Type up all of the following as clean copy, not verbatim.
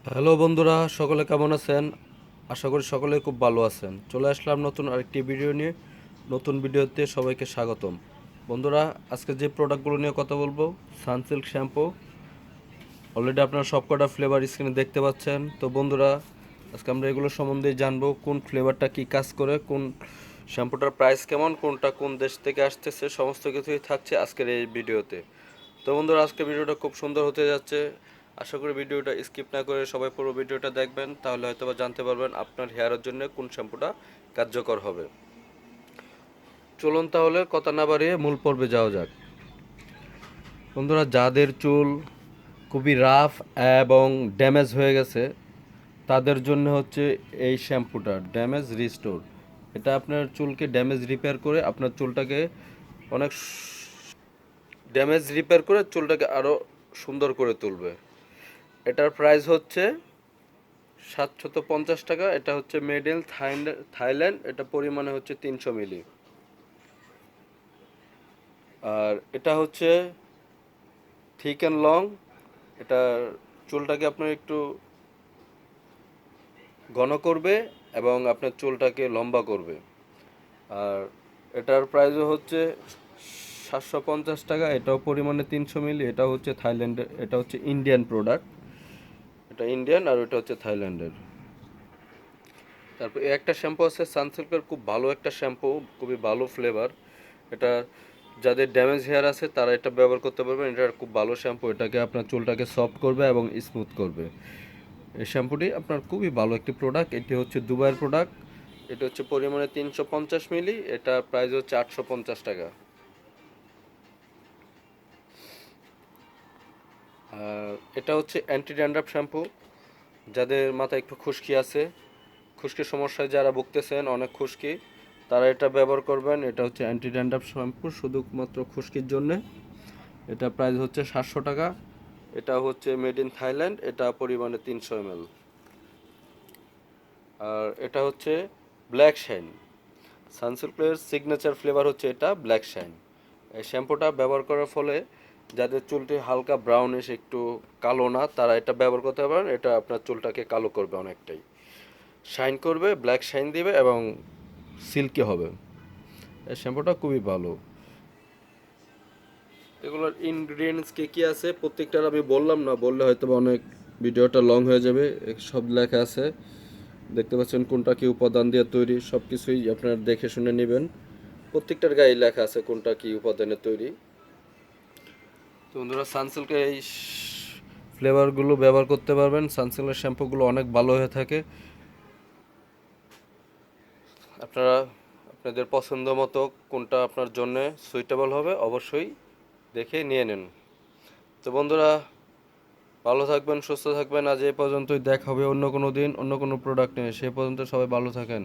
Hello বন্ধুরা, সকলে কেমন আছেন? আশা করি সকলে খুব ভালো আছেন। চলে আসলাম নতুন আরেকটি ভিডিও নিয়ে। নতুন ভিডিওতে সবাইকে স্বাগতম। বন্ধুরা, আজকে যে প্রোডাক্টগুলো নিয়ে কথা বলবো, সানসিল্ক শ্যাম্পু। অলরেডি আপনারা সবকটা ফ্লেভার স্ক্রিনে দেখতে পাচ্ছেন। তো বন্ধুরা, আজকে আমরা এগুলো সম্বন্ধে জানবো, কোন ফ্লেভারটা কী কাজ করে, কোন শ্যাম্পুটার প্রাইস কেমন, কোনটা কোন দেশ থেকে আসতেছে, সমস্ত কিছুই থাকছে আজকের এই ভিডিওতে। তো বন্ধুরা, আজকে ভিডিওটা খুব সুন্দর হতে যাচ্ছে। আশা করি ভিডিওটা স্কিপ না করে সবাই পুরো ভিডিওটা দেখবেন, তাহলে হয়তো বা জানতে পারবেন আপনার হেয়ারের জন্য কোন শ্যাম্পুটা কার্যকর হবে। চলুন তাহলে কথা না বাড়িয়ে মূল পর্বে যাওয়া যাক। বন্ধুরা, যাদের চুল খুবই রাফ এবং ড্যামেজ হয়ে গেছে, তাদের জন্য হচ্ছে এই শ্যাম্পুটা ড্যামেজ রিস্টোর। এটা আপনার চুলকে ড্যামেজ রিপেয়ার করে আপনার চুলটাকে অনেক ড্যামেজ রিপেয়ার করে চুলটাকে আরও সুন্দর করে তুলবে। এটার প্রাইস হচ্ছে 750 টাকা। এটা হচ্ছে মেড ইন থাইল্যান্ড। এটা পরিমাণে হচ্ছে 300 মিলি। আর এটা হচ্ছে থিক অ্যান্ড লং। এটা চুলটাকে আপনার একটু ঘন করবে এবং আপনার চুলটাকে লম্বা করবে। আর এটার প্রাইসও হচ্ছে 750 টাকা। এটাও পরিমাণে 300 মিলি। এটা হচ্ছে থাইল্যান্ডের, এটা হচ্ছে ইন্ডিয়ান প্রোডাক্ট। এটা ইন্ডিয়ান আর এটা হচ্ছে থাইল্যান্ডের। তারপর একটা শ্যাম্পু আছে সানসিল্কের, খুব ভালো একটা শ্যাম্পু, খুবই ভালো ফ্লেভার। এটা যাদের ড্যামেজ হেয়ার আছে তারা এটা ব্যবহার করতে পারবেন। এটা খুব ভালো শ্যাম্পু, এটাকে আপনার চুলটাকে সফট করবে এবং স্মুথ করবে। এই শ্যাম্পুটি আপনার খুবই ভালো একটি প্রোডাক্ট। এটি হচ্ছে দুবাইয়ের প্রোডাক্ট। এটা হচ্ছে পরিমাণে 350 মিলি। এটা প্রাইস হচ্ছে 850 টাকা। আর এটা হচ্ছে অ্যান্টি ড্যান্ড্রাফ শ্যাম্পু। যাদের মাথায় একটু খুশকি আছে, খুশকির সমস্যায় যারা ভুগতেছেন, অনেক খুশকি, তারা এটা ব্যবহার করবেন। এটা হচ্ছে অ্যান্টি ড্যান্ড্রাফ শ্যাম্পু শুধুমাত্র খুশকির জন্যে। এটা প্রাইস হচ্ছে 700 টাকা। এটা হচ্ছে মেড ইন থাইল্যান্ড। এটা পরিমাণে 300 ml। আর এটা হচ্ছে ব্ল্যাক শাইন। সানসিল্কের সিগনেচার ফ্লেভার হচ্ছে এটা ব্ল্যাক শাইন। এই শ্যাম্পুটা ব্যবহার করার ফলে যাদের চুলটি হালকা ব্রাউনিশ, একটু কালো না, তারা এটা ব্যবহার করতে পারেন। এটা আপনার চুলটাকে কালো করবে অনেকটাই, শাইন করবে, ব্ল্যাক শাইন দিবে এবং সিল্কি হবে। এই শ্যাম্পুটা খুবই ভালো। এগুলোর ইনগ্রিডিয়েন্টস কী কী আছে প্রত্যেকটার আমি বললাম না, বললে হয়তো অনেক ভিডিওটা লং হয়ে যাবে। সব লেখা আছে, দেখতে পাচ্ছেন কোনটা কী উপাদান দিয়ে তৈরি, সব কিছুই আপনারা দেখে শুনে নেবেন। প্রত্যেকটার গায়ে লেখা আছে কোনটা কী উপাদানে তৈরি। তো বন্ধুরা, সানসিল্কের এই ফ্লেভারগুলো ব্যবহার করতে পারবেন। সানসিল্কের শ্যাম্পুগুলো অনেক ভালো হয়ে থাকে। আপনারা আপনাদের পছন্দ মতো কোনটা আপনার জন্য সুইটেবল হবে অবশ্যই দেখে নিয়ে নিন। তো বন্ধুরা, ভালো থাকবেন, সুস্থ থাকবেন। আজ এই পর্যন্তই, দেখা হবে অন্য কোনো দিন অন্য কোনো প্রোডাক্ট নিয়ে। সে পর্যন্ত সবাই ভালো থাকেন।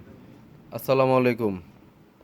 আসসালামু আলাইকুম।